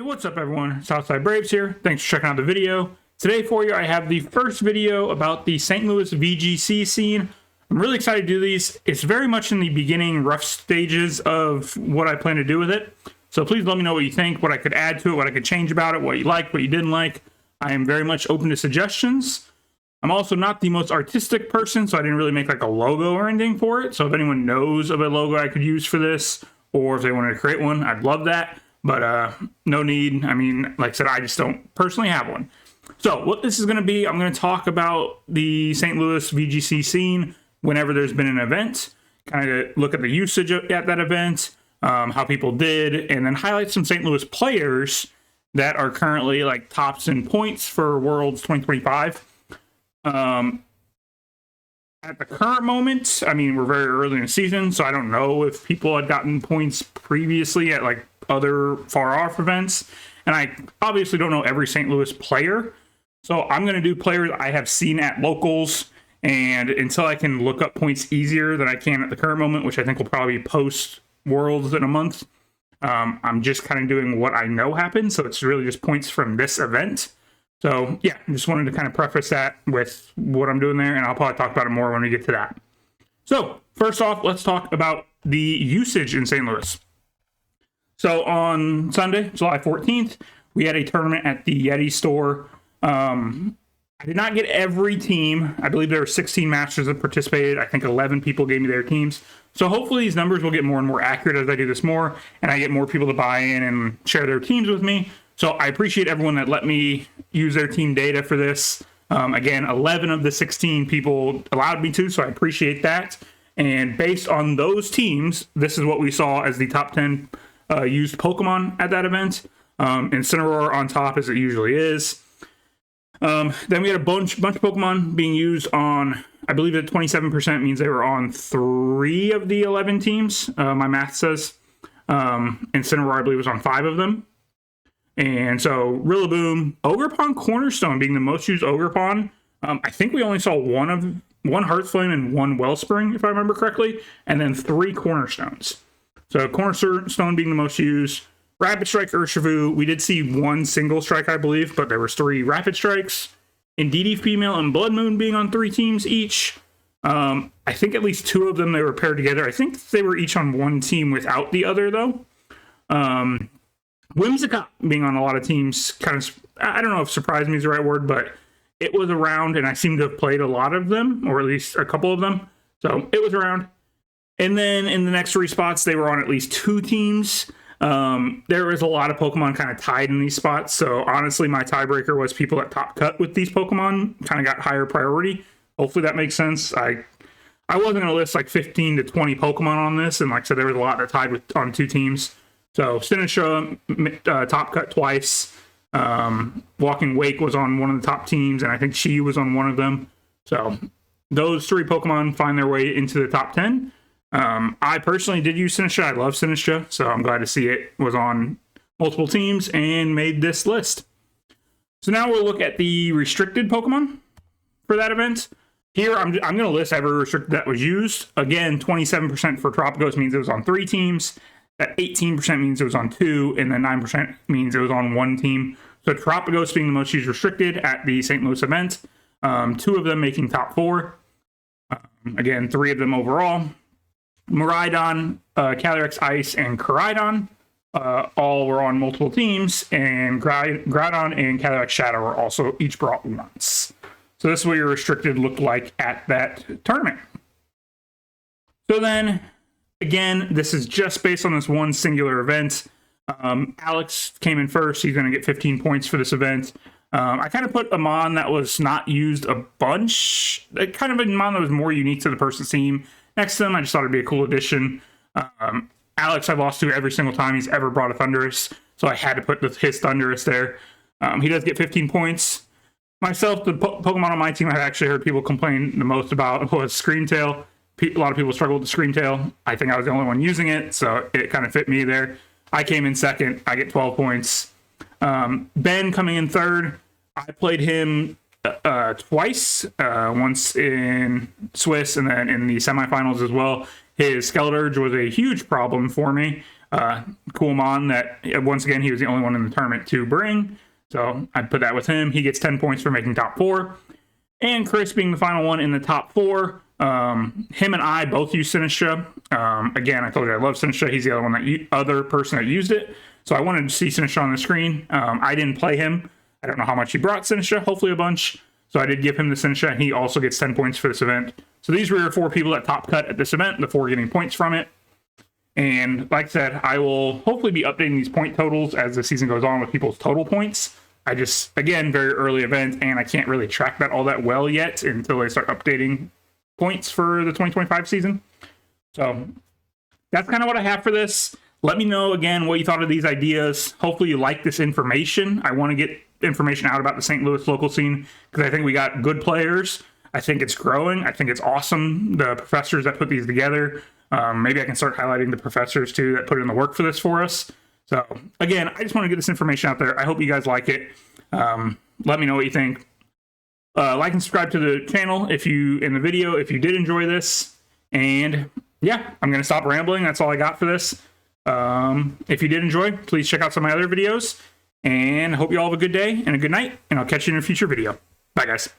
What's up, everyone? Southside Braves here. Thanks for checking out the video. Today for you, I have the first video about the St. Louis VGC scene. I'm really excited to do these. It's very much in the beginning, rough stages of what I plan to do with it. So please let me know what you think, what I could add to it, what I could change about it, what you liked, what you didn't like. I am very much open to suggestions. I'm also not the most artistic person, so I didn't really make like a logo or anything for it. So if anyone knows of a logo I could use for this, or if they wanted to create one, I'd love that. But no need. I mean, like I said, I just don't personally have one. So what this is going to be, I'm going to talk about the St. Louis VGC scene whenever there's been an event, kind of look at the usage at that event, how people did, and then highlight some St. Louis players that are currently like tops in points for Worlds 2025. At the current moment, I mean, we're very early in the season, so I don't know if people had gotten points previously at like other far-off events, and I obviously don't know every St. Louis player, so I'm going to do players I have seen at locals, and until I can look up points easier than I can at the current moment, which I think will probably be post-Worlds in a month, I'm just kind of doing what I know happened, so it's really just points from this event. So, yeah, I just wanted to kind of preface that with what I'm doing there, and I'll probably talk about it more when we get to that. So, first off, let's talk about the usage in St. Louis. So, on Sunday, July 14th, we had a tournament at the Yeti store. I did not get every team. I believe there were 16 masters that participated. I think 11 people gave me their teams. So, hopefully, these numbers will get more and more accurate as I do this more, and I get more people to buy in and share their teams with me. So I appreciate everyone that let me use their team data for this. Again, 11 of the 16 people allowed me to, so I appreciate that. And based on those teams, this is what we saw as the top 10 used Pokemon at that event. Incineroar on top, as it usually is. Then we had a bunch of Pokemon being used on, I believe that 27% means they were on 3 of the 11 teams, my math says. Incineroar, I believe, was on 5 of them. And so, Rillaboom, Ogerpon Cornerstone being the most used Ogerpon. I think we only saw one Hearthflame and one Wellspring, if I remember correctly, and then 3 Cornerstones. So, Cornerstone being the most used. Rapid Strike, Urshifu. We did see 1 single strike, I believe, but there was 3 Rapid Strikes. Indeedee Female and Blood Moon being on 3 teams each. I think at least 2 of them they were paired together. I think they were each on 1 team without the other, though. Whimsicott being on a lot of teams kind of, I don't know if surprised me is the right word, but it was around, and I seem to have played a lot of them, or at least a couple of them. So it was around. And then in the next 3 spots, they were on at least 2 teams. There was a lot of Pokemon kind of tied in these spots. So honestly, my tiebreaker was people that top cut with these Pokemon kind of got higher priority. Hopefully that makes sense. I wasn't going to list like 15 to 20 Pokemon on this. And like I said, there was a lot that tied on 2 teams. So, Sinistcha, top cut twice. Walking Wake was on one of the top teams, and I think she was on one of them. So, those 3 Pokemon find their way into the top 10. I personally did use Sinistcha. I love Sinistcha, so I'm glad to see it was on multiple teams and made this list. So, now we'll look at the restricted Pokemon for that event. Here, I'm going to list every restricted that was used. Again, 27% for Tropicos means it was on 3 teams. That 18% means it was on 2, and then 9% means it was on 1 team. So Tropicos being the most used restricted at the St. Louis event. 2 of them making top 4. Again, 3 of them overall. Miraidon, Calyrex Ice, and Koraidon all were on multiple teams, and Groudon and Calyrex Shadow were also each brought once. So this is what your restricted looked like at that tournament. So then, again, this is just based on this one singular event. Alex came in first. He's going to get 15 points for this event. I kind of put a Mon that was not used a bunch. Kind of a Mon that was more unique to the person's team. Next to him, I just thought it'd be a cool addition. Alex, I've lost to every single time he's ever brought a Thundurus, so I had to put his Thundurus there. He does get 15 points. Myself, the Pokemon on my team I've actually heard people complain the most about was Screamtail. A lot of people struggle with the Screamtail. I think I was the only one using it, so it kind of fit me there. I came in second. I get 12 points. Ben coming in third. I played him twice, once in Swiss and then in the semifinals as well. His Skeleturge was a huge problem for me. Kuhlman, that once again, he was the only one in the tournament to bring. So I put that with him. He gets 10 points for making top 4. And Chris being the final one in the top 4. Him and I both use Sinistra. Again, I told you I love Sinistra. He's the other person that used it. So I wanted to see Sinistra on the screen. I didn't play him. I don't know how much he brought Sinistra, hopefully a bunch. So I did give him the Sinistra, and he also gets 10 points for this event. So these were 4 people that top cut at this event, the 4 getting points from it. And like I said, I will hopefully be updating these point totals as the season goes on with people's total points. I just, again, very early event, and I can't really track that all that well yet until they start updating points for the 2025 season. So that's kind of what I have for this. Let me know, again, what you thought of these ideas. Hopefully you like this information. I want to get information out about the St. Louis local scene because I think we got good players. I think it's growing. I think it's awesome, the professors that put these together. Maybe I can start highlighting the professors, too, that put in the work for this for us. So, again, I just want to get this information out there. I hope you guys like it. Let me know what you think. Like and subscribe to the channel in the video if you did enjoy this. And, yeah, I'm going to stop rambling. That's all I got for this. If you did enjoy, please check out some of my other videos. And I hope you all have a good day and a good night. And I'll catch you in a future video. Bye, guys.